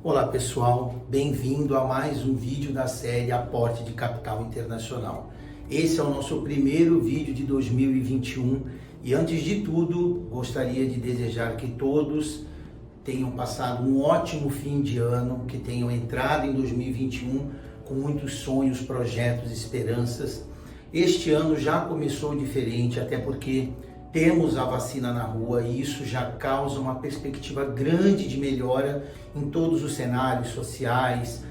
Olá pessoal, bem-vindo a mais um vídeo da série Aporte de Capital Internacional. Esse é o nosso primeiro vídeo de 2021 e antes de tudo gostaria de desejar que todos tenham passado um ótimo fim de ano, que tenham entrado em 2021 com muitos sonhos, projetos, esperanças. Este ano já começou diferente, até porque temos a vacina na rua e isso já causa uma perspectiva grande de melhora em todos os cenários sociais,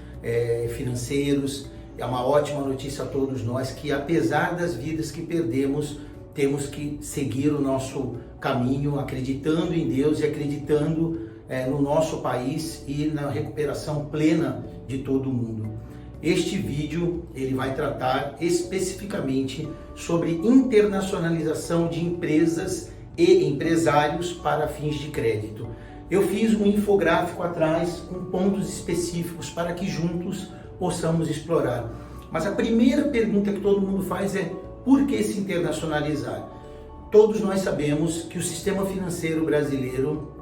financeiros. É uma ótima notícia a todos nós que, apesar das vidas que perdemos, temos que seguir o nosso caminho, acreditando em Deus e acreditando no nosso país e na recuperação plena de todo mundo. Este vídeo ele vai tratar especificamente sobre internacionalização de empresas e empresários para fins de crédito. Eu fiz um infográfico atrás com pontos específicos para que juntos possamos explorar. Mas a primeira pergunta que todo mundo faz é: por que se internacionalizar? Todos nós sabemos que o sistema financeiro brasileiro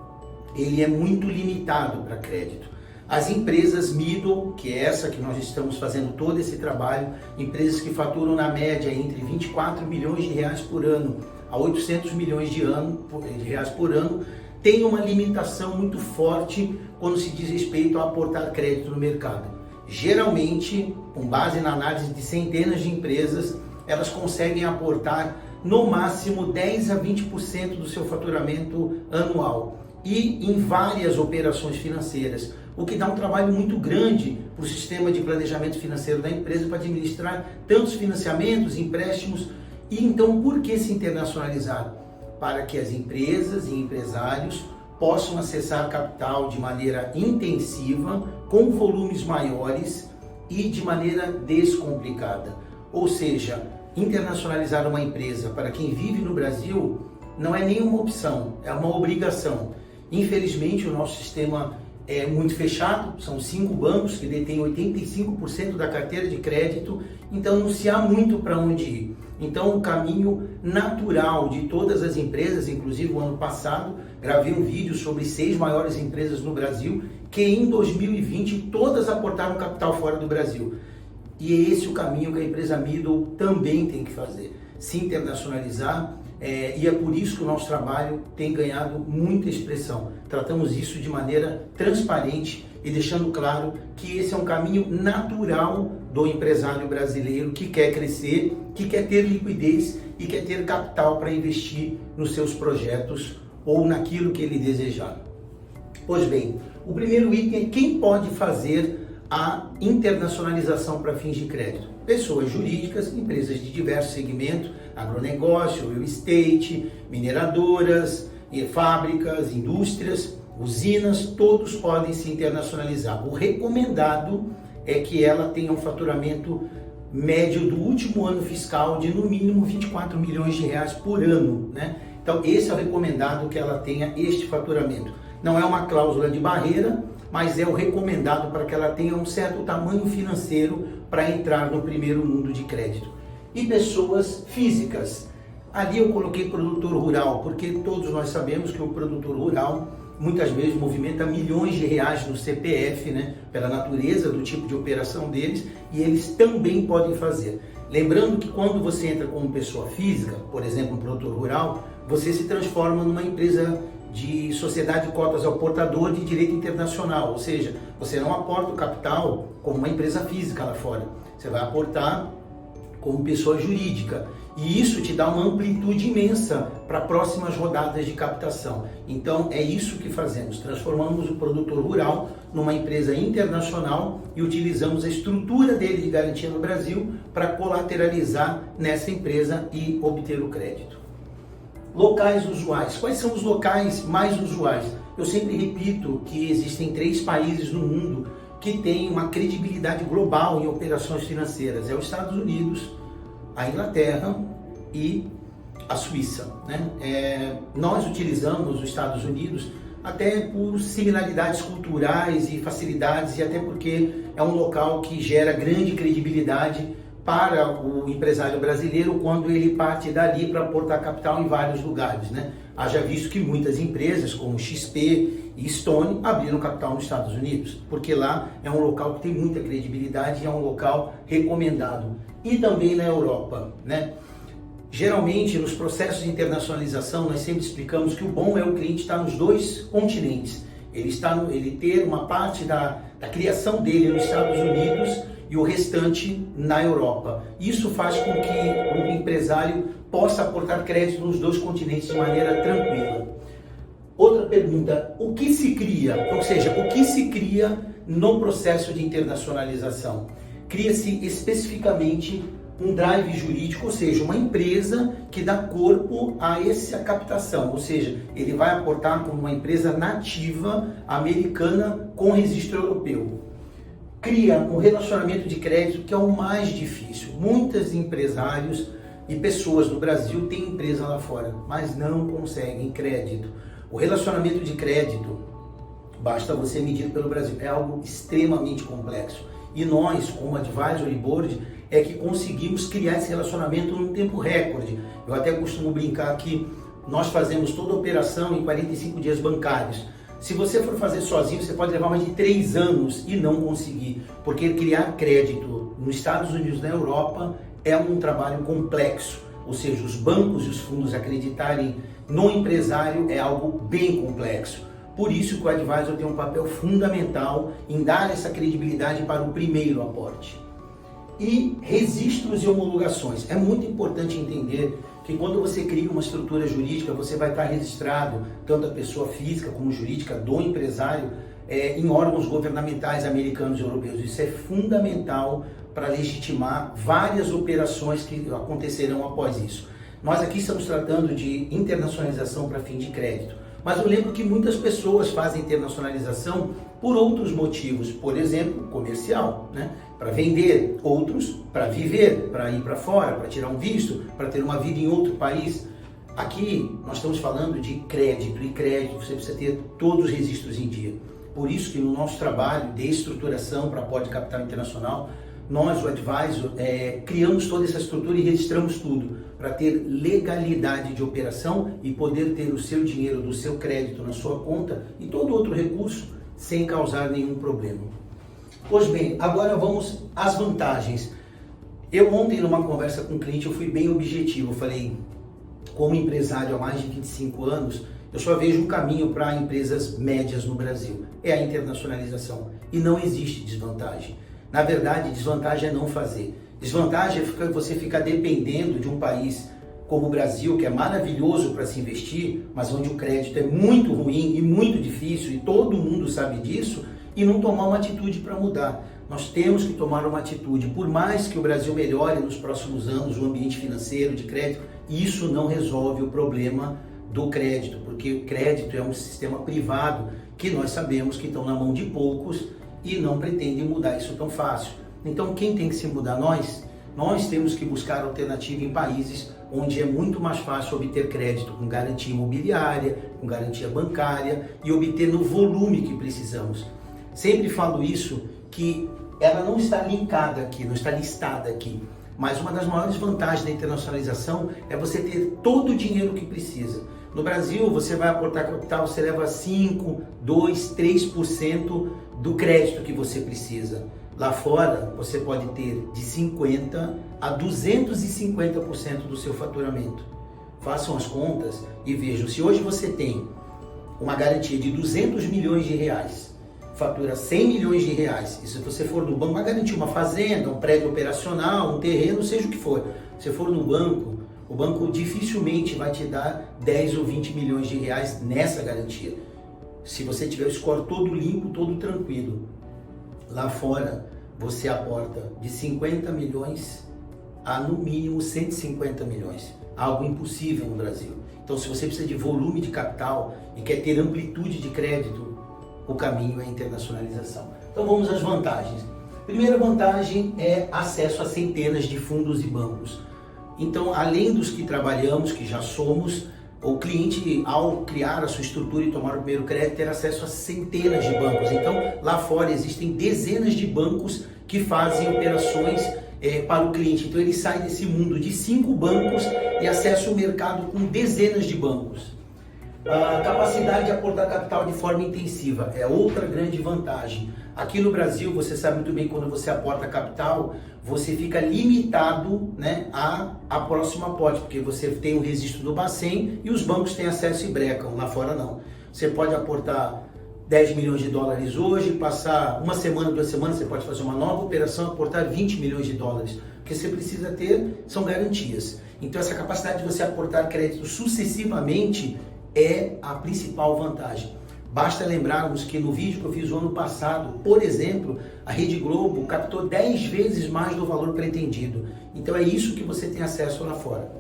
ele é muito limitado para crédito. As empresas middle, que é essa que nós estamos fazendo todo esse trabalho, empresas que faturam na média entre 24 milhões de reais por ano a 800 milhões de reais por ano, tem uma limitação muito forte quando se diz respeito a aportar crédito no mercado. Geralmente, com base na análise de centenas de empresas, elas conseguem aportar no máximo 10 a 20% do seu faturamento anual e em várias operações financeiras, o que dá um trabalho muito grande para o sistema de planejamento financeiro da empresa para administrar tantos financiamentos, empréstimos. E então, por que se internacionalizar? Para que as empresas e empresários possam acessar capital de maneira intensiva, com volumes maiores e de maneira descomplicada. Ou seja, internacionalizar uma empresa para quem vive no Brasil não é nenhuma opção, é uma obrigação. Infelizmente, o nosso sistema é muito fechado, são 5 bancos que detêm 85% da carteira de crédito, então não se há muito para onde ir. Então o caminho natural de todas as empresas, inclusive o ano passado, gravei um vídeo sobre 6 maiores empresas no Brasil, que em 2020 todas aportaram capital fora do Brasil. E é esse o caminho que a empresa middle também tem que fazer, se internacionalizar. E é por isso que o nosso trabalho tem ganhado muita expressão. Tratamos isso de maneira transparente e deixando claro que esse é um caminho natural do empresário brasileiro que quer crescer, que quer ter liquidez e quer ter capital para investir nos seus projetos ou naquilo que ele desejar. Pois bem, o primeiro item é quem pode fazer a internacionalização para fins de crédito. Pessoas jurídicas, empresas de diversos segmentos, agronegócio, real estate, mineradoras, fábricas, indústrias, usinas, todos podem se internacionalizar. O recomendado é que ela tenha um faturamento médio do último ano fiscal de no mínimo 24 milhões de reais por ano, né? Então esse é o recomendado, que ela tenha este faturamento. Não é uma cláusula de barreira, mas é o recomendado para que ela tenha um certo tamanho financeiro para entrar no primeiro mundo de crédito. E pessoas físicas. Ali eu coloquei produtor rural, porque todos nós sabemos que o produtor rural muitas vezes movimenta milhões de reais no CPF, né, pela natureza do tipo de operação deles, e eles também podem fazer. Lembrando que quando você entra como pessoa física, por exemplo, um produtor rural, você se transforma numa empresa de sociedade de cotas ao portador de direito internacional, ou seja, você não aporta o capital como uma empresa física lá fora, você vai aportar como pessoa jurídica, e isso te dá uma amplitude imensa para próximas rodadas de captação. Então é isso que fazemos, transformamos o produtor rural numa empresa internacional e utilizamos a estrutura dele de garantia no Brasil para colateralizar nessa empresa e obter o crédito. Locais usuais. Quais são os locais mais usuais? Eu sempre repito que existem 3 países no mundo que têm uma credibilidade global em operações financeiras. É os Estados Unidos, a Inglaterra e a Suíça, né? Nós utilizamos os Estados Unidos até por similaridades culturais e facilidades, e até porque é um local que gera grande credibilidade para o empresário brasileiro quando ele parte dali para aportar capital em vários lugares, né? Haja visto que muitas empresas como XP e Stone abriram capital nos Estados Unidos, porque lá é um local que tem muita credibilidade e é um local recomendado. E também na Europa, né? Geralmente, nos processos de internacionalização, nós sempre explicamos que o bom é o cliente estar nos dois continentes. Ele ter uma parte da criação dele nos Estados Unidos e o restante na Europa. Isso faz com que o empresário possa aportar crédito nos dois continentes de maneira tranquila. Outra pergunta, o que se cria? Ou seja, o que se cria no processo de internacionalização? Cria-se especificamente um drive jurídico, ou seja, uma empresa que dá corpo a essa captação, ou seja, ele vai aportar como uma empresa nativa americana com registro europeu. Cria um relacionamento de crédito que é o mais difícil. Muitos empresários e pessoas do Brasil têm empresa lá fora, mas não conseguem crédito. O relacionamento de crédito, basta você medir pelo Brasil, é algo extremamente complexo. E nós, como Advisory Board, é que conseguimos criar esse relacionamento num tempo recorde. Eu até costumo brincar que nós fazemos toda a operação em 45 dias bancários. Se você for fazer sozinho, você pode levar mais de 3 anos e não conseguir, porque criar crédito nos Estados Unidos e na Europa é um trabalho complexo. Ou seja, os bancos e os fundos acreditarem no empresário é algo bem complexo. Por isso que o Advisor tem um papel fundamental em dar essa credibilidade para o primeiro aporte. E registros e homologações. É muito importante entender que quando você cria uma estrutura jurídica, você vai estar registrado, tanto a pessoa física como jurídica do empresário, em órgãos governamentais americanos e europeus. Isso é fundamental para legitimar várias operações que acontecerão após isso. Nós aqui estamos tratando de internacionalização para fim de crédito. Mas eu lembro que muitas pessoas fazem internacionalização por outros motivos, por exemplo, comercial, né? Para vender, outros para viver, para ir para fora, para tirar um visto, para ter uma vida em outro país. Aqui nós estamos falando de crédito, e crédito você precisa ter todos os registros em dia. Por isso que no nosso trabalho de estruturação para aporte de capital internacional, nós, o Advisor, criamos toda essa estrutura e registramos tudo para ter legalidade de operação e poder ter o seu dinheiro do seu crédito na sua conta e todo outro recurso sem causar nenhum problema. Pois bem, agora vamos às vantagens. Eu ontem, numa conversa com um cliente, eu fui bem objetivo. Eu falei, como empresário há mais de 25 anos, eu só vejo um caminho para empresas médias no Brasil, é a internacionalização. E não existe desvantagem. Na verdade, desvantagem é não fazer. Desvantagem é você ficar dependendo de um país como o Brasil, que é maravilhoso para se investir, mas onde o crédito é muito ruim e muito difícil, e todo mundo sabe disso, e não tomar uma atitude para mudar. Nós temos que tomar uma atitude. Por mais que o Brasil melhore nos próximos anos o ambiente financeiro de crédito, isso não resolve o problema do crédito, porque o crédito é um sistema privado que nós sabemos que estão na mão de poucos e não pretendem mudar isso tão fácil. Então, quem tem que se mudar? Nós temos que buscar alternativa em países onde é muito mais fácil obter crédito com garantia imobiliária, com garantia bancária e obter no volume que precisamos. Sempre falo isso, que ela não está linkada aqui, não está listada aqui, mas uma das maiores vantagens da internacionalização é você ter todo o dinheiro que precisa. No Brasil, você vai aportar capital, você leva 5, 2, 3% do crédito que você precisa. Lá fora, você pode ter de 50% a 250% do seu faturamento. Façam as contas e vejam, se hoje você tem uma garantia de 200 milhões de reais, fatura 100 milhões de reais, e se você for no banco, uma garantia, uma fazenda, um prédio operacional, um terreno, seja o que for, se for no banco, o banco dificilmente vai te dar 10 ou 20 milhões de reais nessa garantia. Se você tiver o score todo limpo, todo tranquilo. Lá fora, você aporta de 50 milhões a no mínimo 150 milhões. Algo impossível no Brasil. Então, se você precisa de volume de capital e quer ter amplitude de crédito, o caminho é a internacionalização. Então, vamos às vantagens. Primeira vantagem é acesso a centenas de fundos e bancos. Então, além dos que trabalhamos, que já somos, o cliente, ao criar a sua estrutura e tomar o primeiro crédito, ter acesso a centenas de bancos. Então, lá fora existem dezenas de bancos que fazem operações para o cliente. Então ele sai desse mundo de 5 bancos e acessa o mercado com dezenas de bancos. A capacidade de aportar capital de forma intensiva é outra grande vantagem. Aqui no Brasil, você sabe muito bem, quando você aporta capital, você fica limitado, né, à próxima aporte, porque você tem o registro do Bacen e os bancos têm acesso e brecam, lá fora não. Você pode aportar 10 milhões de dólares hoje, passar uma semana, 2 semanas, você pode fazer uma nova operação, aportar 20 milhões de dólares. O que você precisa ter são garantias. Então essa capacidade de você aportar crédito sucessivamente é a principal vantagem. Basta lembrarmos que no vídeo que eu fiz o ano passado, por exemplo, a Rede Globo captou 10 vezes mais do valor pretendido. Então é isso que você tem acesso lá fora.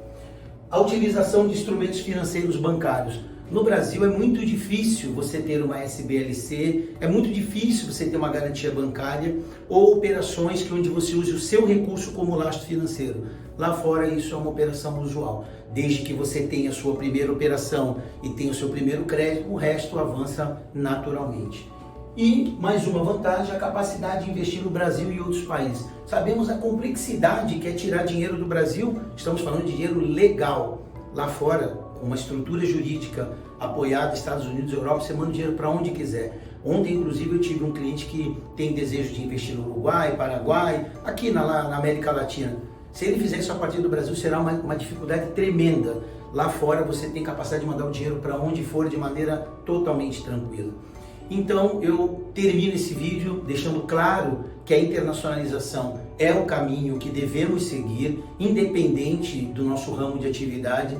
A utilização de instrumentos financeiros bancários. No Brasil é muito difícil você ter uma SBLC, é muito difícil você ter uma garantia bancária ou operações onde você use o seu recurso como lastro financeiro. Lá fora isso é uma operação usual. Desde que você tenha a sua primeira operação e tenha o seu primeiro crédito, o resto avança naturalmente. E mais uma vantagem, a capacidade de investir no Brasil e outros países. Sabemos a complexidade que é tirar dinheiro do Brasil, estamos falando de dinheiro legal. Lá fora, com uma estrutura jurídica apoiada, Estados Unidos, Europa, você manda dinheiro para onde quiser. Ontem, inclusive, eu tive um cliente que tem desejo de investir no Uruguai, Paraguai, aqui na América Latina. Se ele fizer isso a partir do Brasil, será uma dificuldade tremenda. Lá fora, você tem capacidade de mandar o dinheiro para onde for de maneira totalmente tranquila. Então, eu termino esse vídeo deixando claro que a internacionalização é o caminho que devemos seguir, independente do nosso ramo de atividade.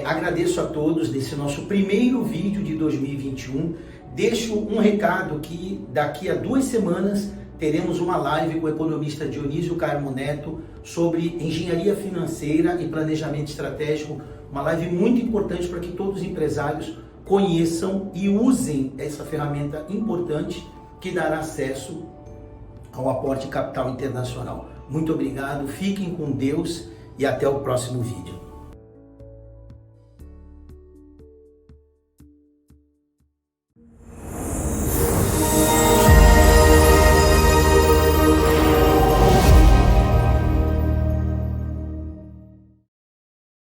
Agradeço a todos desse nosso primeiro vídeo de 2021. Deixo um recado que daqui a 2 semanas teremos uma live com o economista Dionísio Carmo Neto sobre engenharia financeira e planejamento estratégico. Uma live muito importante para que todos os empresários conheçam e usem essa ferramenta importante que dará acesso ao aporte capital internacional. Muito obrigado, fiquem com Deus e até o próximo vídeo.